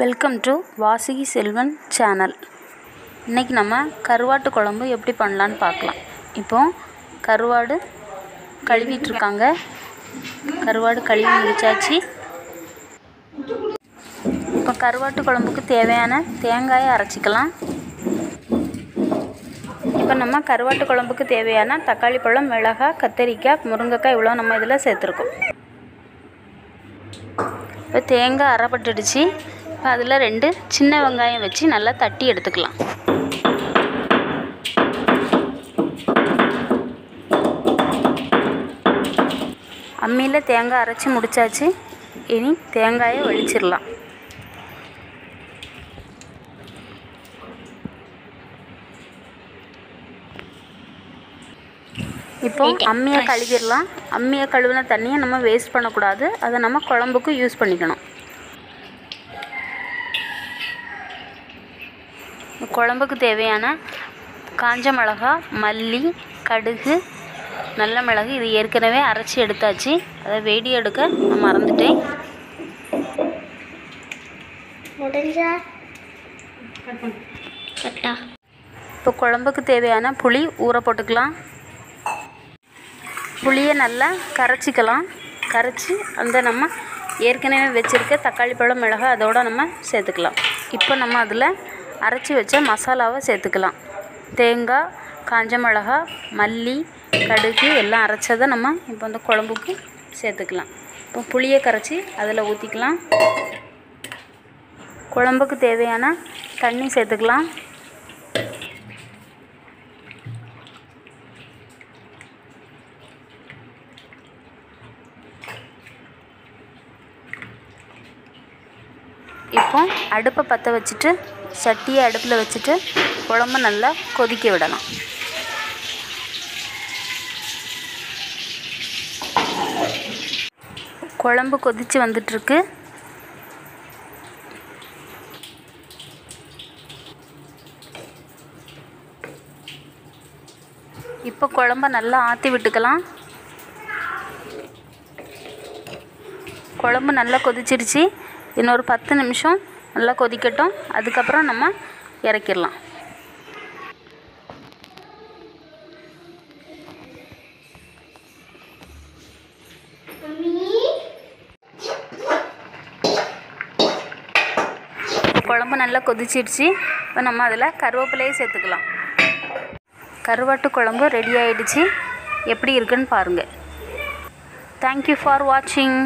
Welcome to Vasuki Selvan channel. இன்றைக்கி நம்ம கருவாட்டு குழம்பு எப்படி பண்ணலான்னு பார்க்கலாம். இப்போது கருவாடு கழுவிட்டுருக்காங்க. கருவாடு கழுவி முடிச்சாச்சு. இப்போ கருவாட்டு குழம்புக்கு தேவையான தேங்காயை அரைச்சிக்கலாம். இப்போ நம்ம கருவாட்டு குழம்புக்கு தேவையான தக்காளி பழம், மிளகாய், கத்தரிக்காய், முருங்கைக்காய் இவ்வளோ நம்ம இதில் சேர்த்துருக்கோம். இப்போ தேங்காய் அரைப்பட்டுடுச்சு. இப்போ அதில் 2 சின்ன வெங்காயம் வச்சு நல்லா தட்டி எடுத்துக்கலாம். அம்மியில் தேங்காய் அரைச்சி முடித்தாச்சு. இனி தேங்காயை வலிச்சிடலாம். இப்போ அம்மியை கழுவிடலாம். அம்மியை கழுவின தண்ணியை நம்ம வேஸ்ட் பண்ணக்கூடாது. அதை நம்ம குழம்புக்கு யூஸ் பண்ணிக்கணும். குழம்புக்கு தேவையான காஞ்ச மிளகா, மல்லி, கடுகு, நல்ல மிளகு இது ஏற்கனவே அரைச்சி எடுத்தாச்சு. அதை வீடியோ எடுக்க நான் மறந்துட்டேன். இப்போ குழம்புக்கு தேவையான புளி ஊற போட்டுக்கலாம். புளியை நல்லா கரைச்சிக்கலாம். கரைச்சி அந்த நம்ம ஏற்கனவே வச்சுருக்க தக்காளி பழம், மிளகாய் அதோடு நம்ம சேர்த்துக்கலாம். இப்போ நம்ம அதில் அரைச்சி வச்ச மசாலாவை சேர்த்துக்கலாம். தேங்காய், காஞ்ச மிளகாய், மல்லி, கடுகு எல்லாம் அரைச்சதை நம்ம இப்போ அந்த குழம்புக்கு சேர்த்துக்கலாம். இப்போ புளியை கரைச்சி அதில் ஊற்றிக்கலாம். குழம்புக்கு தேவையான தண்ணி சேர்த்துக்கலாம். இப்போ அடுப்பை பற்ற வச்சுட்டு சட்டியை அடுப்பில் வச்சுட்டு குழம்பு நல்லா கொதிக்க விடலாம். குழம்பு கொதித்து வந்துட்டுருக்கு. இப்போ குழம்ப நல்லா ஆற்றி விட்டுக்கலாம். குழம்பு நல்லா கொதிச்சிருச்சு. இன்னொரு 10 நிமிஷம் நல்லா கொதிக்கட்டும். அதுக்கப்புறம் நம்ம இறக்கிடலாம். குழம்பு நல்லா கொதிச்சிடுச்சு. இப்போ நம்ம அதில் கருவேப்பிலையை சேர்த்துக்கலாம். கருவாட்டு குழம்பு ரெடி ஆகிடுச்சு. எப்படி இருக்குன்னு பாருங்கள். தேங்க்யூ ஃபார் வாட்சிங்.